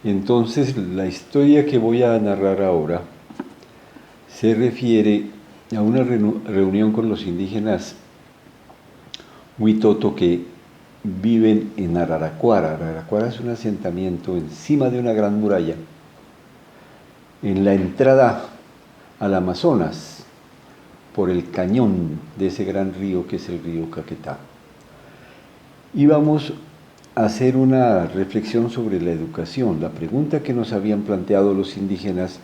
Entonces, la historia que voy a narrar ahora se refiere a una reunión con los indígenas Huitoto que viven en Araraquara. Araraquara es un asentamiento encima de una gran muralla, en la entrada al Amazonas, por el cañón de ese gran río que es el río Caquetá. Y vamos a hacer una reflexión sobre la educación. La pregunta que nos habían planteado los indígenas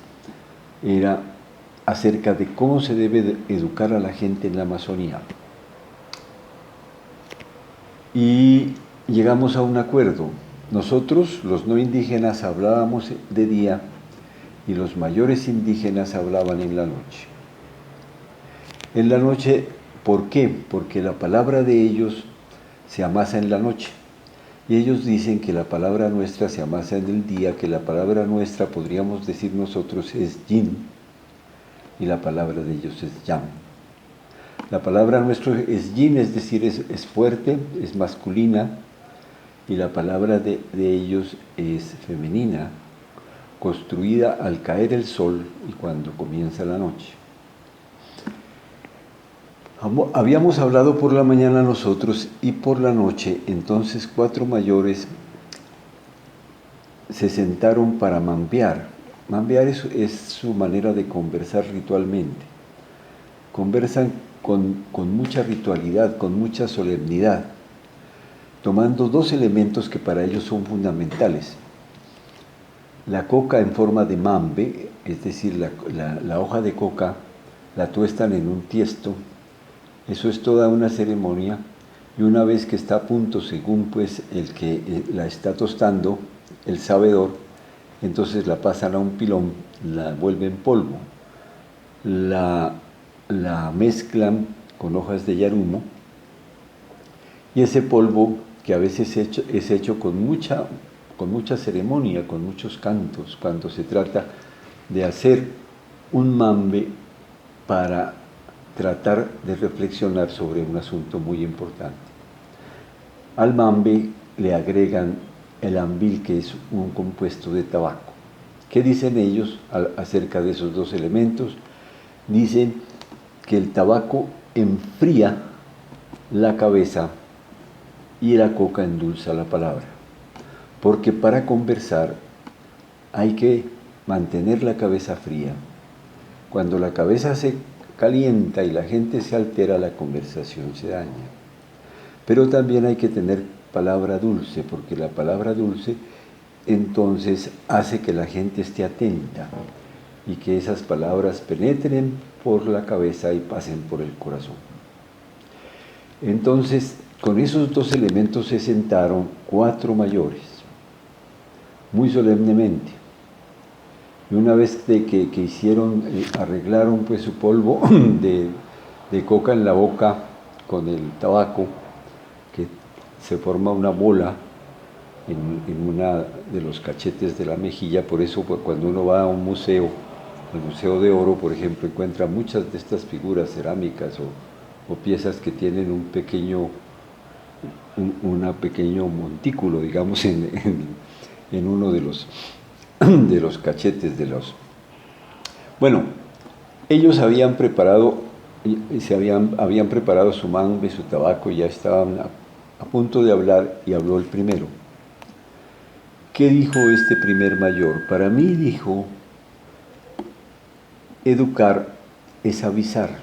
era acerca de cómo se debe educar a la gente en la Amazonía. Y llegamos a un acuerdo. Nosotros, los no indígenas, hablábamos de día y los mayores indígenas hablaban en la noche. En la noche, ¿por qué? Porque la palabra de ellos se amasa en la noche. Y ellos dicen que la palabra nuestra se amasa en el día, que la palabra nuestra, podríamos decir nosotros, es yin, y la palabra de ellos es yang. La palabra nuestra es yin, es decir, es fuerte, es masculina, y la palabra de ellos es femenina, construida al caer el sol y cuando comienza la noche. Habíamos hablado por la mañana nosotros y por la noche, entonces 4 mayores se sentaron para mambear. Mambear es su manera de conversar ritualmente. Conversan con mucha ritualidad, con mucha solemnidad, tomando 2 elementos que para ellos son fundamentales. La coca en forma de mambe, es decir, la hoja de coca la tuestan en un tiesto. Eso es toda una ceremonia, y una vez que está a punto, según pues el que la está tostando, el sabedor, entonces la pasan a un pilón, la vuelven polvo, la mezclan con hojas de yarumo, y ese polvo, que a veces es hecho con mucha ceremonia, con muchos cantos, cuando se trata de hacer un mambe para tratar de reflexionar sobre un asunto muy importante. Al mambe le agregan el ambil, que es un compuesto de tabaco. ¿Qué dicen ellos acerca de esos 2 elementos? Dicen que el tabaco enfría la cabeza y la coca endulza la palabra, porque para conversar hay que mantener la cabeza fría. Cuando la cabeza se calienta y la gente se altera, la conversación se daña. Pero también hay que tener palabra dulce, porque la palabra dulce entonces hace que la gente esté atenta y que esas palabras penetren por la cabeza y pasen por el corazón. Entonces, con esos 2 elementos se sentaron 4 mayores, muy solemnemente. Y una vez que hicieron, arreglaron pues su polvo de coca en la boca con el tabaco, que se forma una bola en una de los cachetes de la mejilla. Por eso cuando uno va a un museo, el Museo de Oro, por ejemplo, encuentra muchas de estas figuras cerámicas o piezas que tienen un pequeño montículo, digamos, en uno de los cachetes de los... Bueno, ellos habían preparado su mambe, su tabaco, y ya estaban a punto de hablar, y habló el primero. ¿Qué dijo este primer mayor? Para mí, dijo, educar es avisar.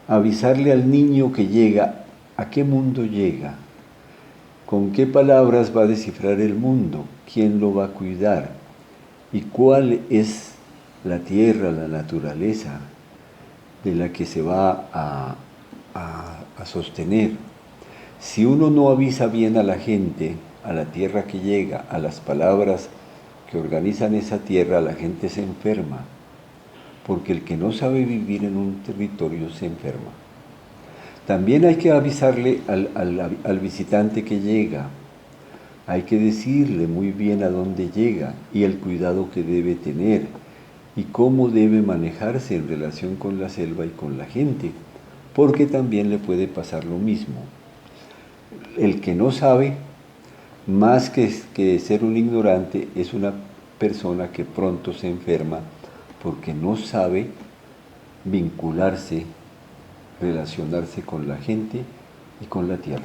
Avisarle al niño que llega, a qué mundo llega, con qué palabras va a descifrar el mundo, quién lo va a cuidar y cuál es la tierra, la naturaleza de la que se va a sostener. Si uno no avisa bien a la gente, a la tierra que llega, a las palabras que organizan esa tierra, la gente se enferma, porque el que no sabe vivir en un territorio se enferma. También hay que avisarle al visitante que llega, hay que decirle muy bien a dónde llega y el cuidado que debe tener y cómo debe manejarse en relación con la selva y con la gente, porque también le puede pasar lo mismo. El que no sabe más que ser un ignorante, es una persona que pronto se enferma porque no sabe vincularse, relacionarse con la gente y con la tierra.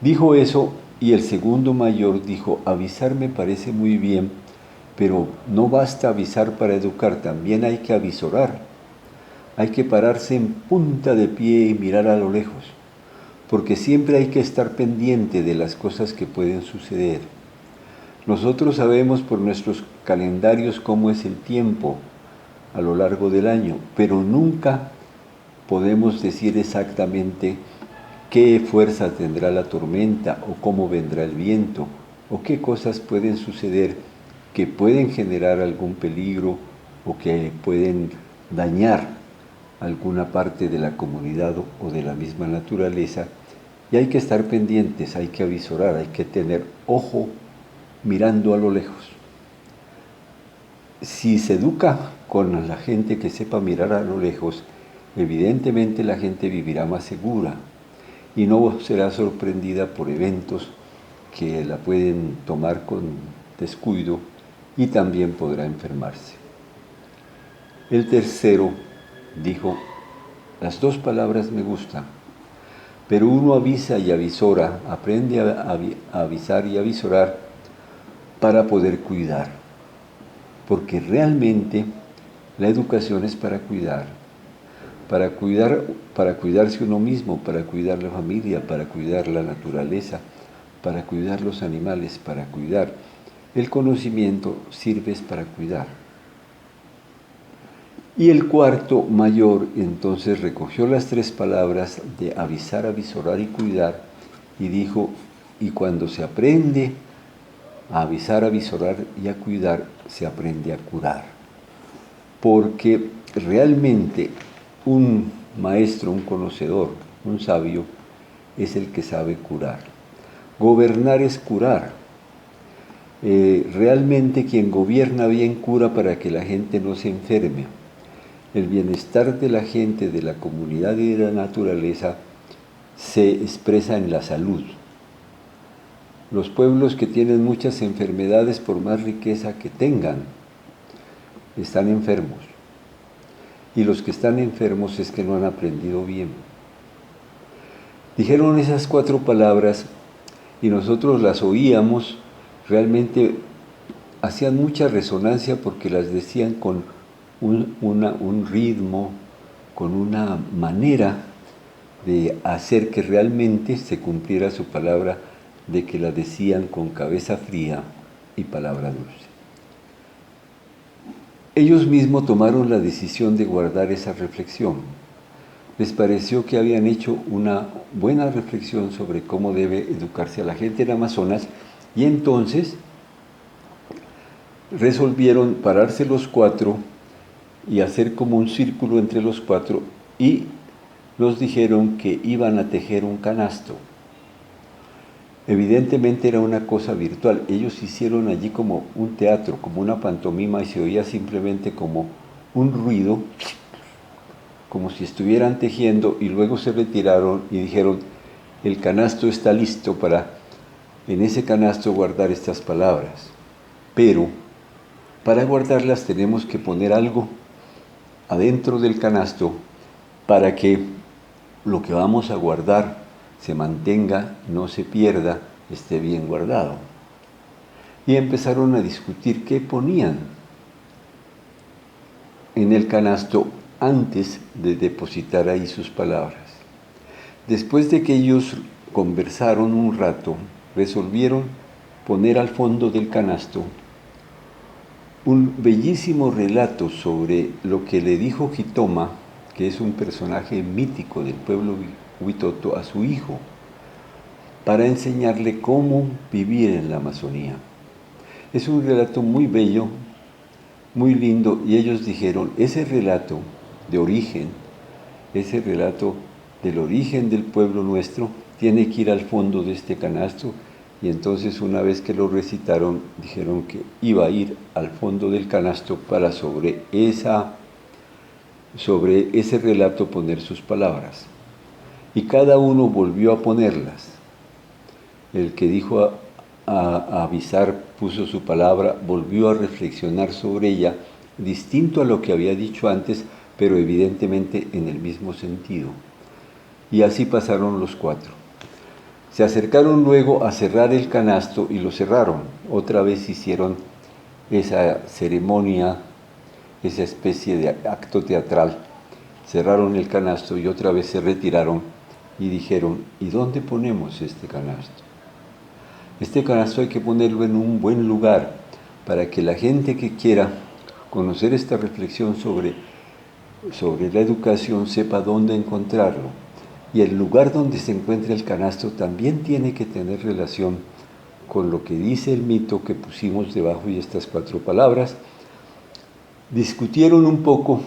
Dijo eso y el segundo mayor dijo, avisar me parece muy bien, pero no basta avisar para educar, también hay que avisorar. Hay que pararse en punta de pie y mirar a lo lejos, porque siempre hay que estar pendiente de las cosas que pueden suceder. Nosotros sabemos por nuestros calendarios cómo es el tiempo a lo largo del año, pero nunca podemos decir exactamente qué fuerza tendrá la tormenta o cómo vendrá el viento o qué cosas pueden suceder que pueden generar algún peligro o que pueden dañar alguna parte de la comunidad o de la misma naturaleza, y hay que estar pendientes, hay que avisorar, hay que tener ojo mirando a lo lejos. Si se educa con la gente que sepa mirar a lo lejos, evidentemente la gente vivirá más segura y no será sorprendida por eventos que la pueden tomar con descuido y también podrá enfermarse. El tercero dijo, las dos palabras me gustan, pero uno avisa y avisora, aprende a avisar y avisorar para poder cuidar, porque realmente la educación es para cuidarse uno mismo, para cuidar la familia, para cuidar la naturaleza, para cuidar los animales, para cuidar. El conocimiento sirve para cuidar. Y el cuarto mayor entonces recogió las tres palabras de avisar, avisorar y cuidar y dijo, y cuando se aprende a avisar, a avisorar y a cuidar, se aprende a curar. Porque realmente un maestro, un conocedor, un sabio, es el que sabe curar. Gobernar es curar. Realmente quien gobierna bien cura para que la gente no se enferme. El bienestar de la gente, de la comunidad y de la naturaleza se expresa en la salud. Los pueblos que tienen muchas enfermedades, por más riqueza que tengan, están enfermos. Y los que están enfermos es que no han aprendido bien. Dijeron esas cuatro palabras y nosotros las oíamos, realmente hacían mucha resonancia porque las decían con un ritmo, con una manera de hacer que realmente se cumpliera su palabra de que la decían con cabeza fría y palabra dulce. Ellos mismos tomaron la decisión de guardar esa reflexión. Les pareció que habían hecho una buena reflexión sobre cómo debe educarse a la gente en Amazonas y entonces resolvieron pararse los cuatro y hacer como un círculo entre los cuatro y nos dijeron que iban a tejer un canasto. Evidentemente era una cosa virtual. Ellos hicieron allí como un teatro, como una pantomima y se oía simplemente como un ruido, como si estuvieran tejiendo y luego se retiraron y dijeron, el canasto está listo para en ese canasto guardar estas palabras. Pero para guardarlas tenemos que poner algo adentro del canasto para que lo que vamos a guardar se mantenga, no se pierda, esté bien guardado. Y empezaron a discutir qué ponían en el canasto antes de depositar ahí sus palabras. Después de que ellos conversaron un rato, resolvieron poner al fondo del canasto un bellísimo relato sobre lo que le dijo Jitoma, que es un personaje mítico del pueblo Huitoto, a su hijo, para enseñarle cómo vivir en la Amazonía. Es un relato muy bello, muy lindo, y ellos dijeron, ese relato de origen, ese relato del origen del pueblo nuestro, tiene que ir al fondo de este canasto. Y entonces una vez que lo recitaron, dijeron que iba a ir al fondo del canasto para sobre ese relato poner sus palabras. Y cada uno volvió a ponerlas. El que dijo a avisar puso su palabra, volvió a reflexionar sobre ella, distinto a lo que había dicho antes, pero evidentemente en el mismo sentido. Y así pasaron los 4. Se acercaron luego a cerrar el canasto y lo cerraron. Otra vez hicieron esa ceremonia, esa especie de acto teatral. Cerraron el canasto y otra vez se retiraron y dijeron, ¿y dónde ponemos este canasto? Este canasto hay que ponerlo en un buen lugar para que la gente que quiera conocer esta reflexión sobre la educación sepa dónde encontrarlo. Y el lugar donde se encuentra el canasto también tiene que tener relación con lo que dice el mito que pusimos debajo de estas 4 palabras. Discutieron un poco,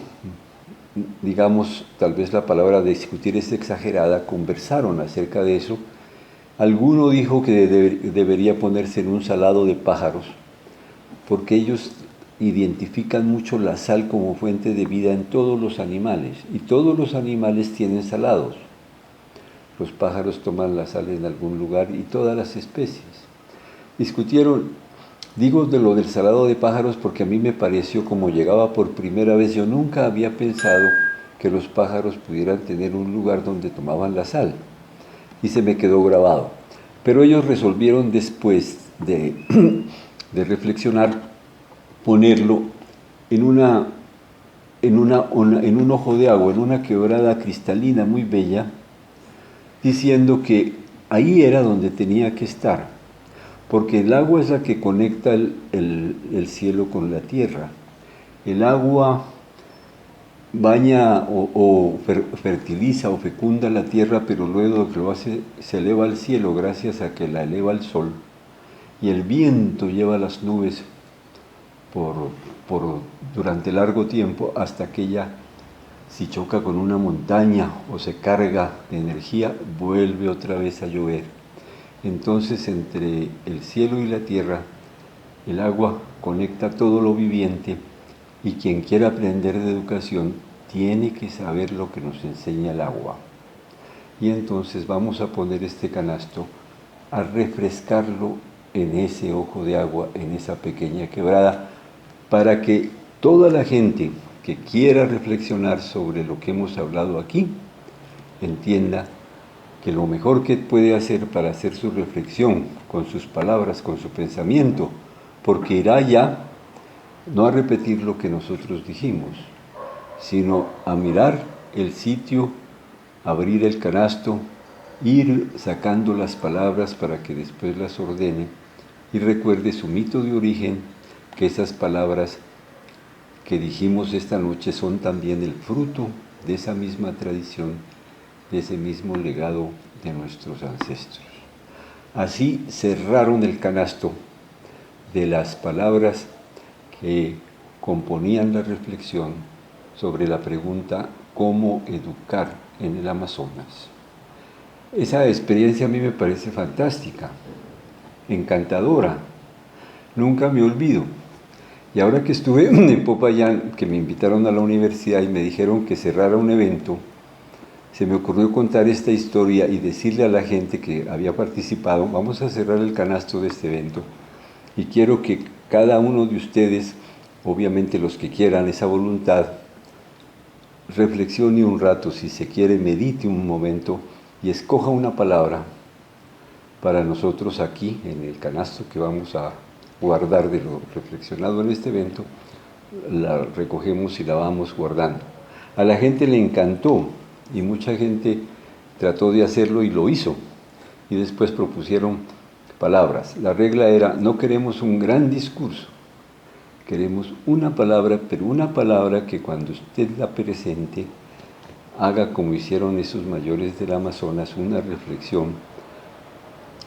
digamos, tal vez la palabra discutir es exagerada, conversaron acerca de eso. Alguno dijo que debería ponerse en un salado de pájaros, porque ellos identifican mucho la sal como fuente de vida en todos los animales, y todos los animales tienen salados. Los pájaros toman la sal en algún lugar y todas las especies. Discutieron, digo de lo del salado de pájaros porque a mí me pareció, como llegaba por primera vez, yo nunca había pensado que los pájaros pudieran tener un lugar donde tomaban la sal. Y se me quedó grabado. Pero ellos resolvieron después de reflexionar, ponerlo en un ojo de agua, en una quebrada cristalina muy bella, diciendo que ahí era donde tenía que estar, porque el agua es la que conecta el cielo con la tierra. El agua baña o fertiliza o fecunda la tierra, pero luego lo hace, se eleva al cielo gracias a que la eleva el sol, y el viento lleva las nubes durante largo tiempo hasta que ella, si choca con una montaña o se carga de energía, vuelve otra vez a llover. Entonces, entre el cielo y la tierra, el agua conecta todo lo viviente, y quien quiera aprender de educación tiene que saber lo que nos enseña el agua. Y entonces vamos a poner este canasto a refrescarlo en ese ojo de agua, en esa pequeña quebrada, para que toda la gente que quiera reflexionar sobre lo que hemos hablado aquí, entienda que lo mejor que puede hacer para hacer su reflexión con sus palabras, con su pensamiento, porque irá ya no a repetir lo que nosotros dijimos, sino a mirar el sitio, abrir el canasto, ir sacando las palabras para que después las ordene y recuerde su mito de origen, que esas palabras que dijimos esta noche son también el fruto de esa misma tradición, de ese mismo legado de nuestros ancestros. Así cerraron el canasto de las palabras que componían la reflexión sobre la pregunta ¿cómo educar en el Amazonas? Esa experiencia a mí me parece fantástica, encantadora, nunca me olvido. Y ahora que estuve en Popayán, que me invitaron a la universidad y me dijeron que cerrara un evento, se me ocurrió contar esta historia y decirle a la gente que había participado, vamos a cerrar el canasto de este evento y quiero que cada uno de ustedes, obviamente los que quieran esa voluntad, reflexione un rato, si se quiere, medite un momento y escoja una palabra para nosotros aquí en el canasto que vamos a guardar de lo reflexionado en este evento, la recogemos y la vamos guardando. A la gente le encantó y mucha gente trató de hacerlo y lo hizo, y después propusieron palabras. La regla era, no queremos un gran discurso, queremos una palabra, pero una palabra que cuando usted la presente, haga como hicieron esos mayores del Amazonas, una reflexión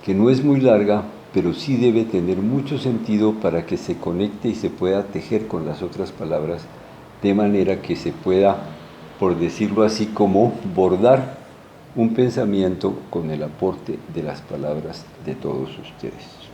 que no es muy larga, pero sí debe tener mucho sentido para que se conecte y se pueda tejer con las otras palabras, de manera que se pueda, por decirlo así, como bordar un pensamiento con el aporte de las palabras de todos ustedes.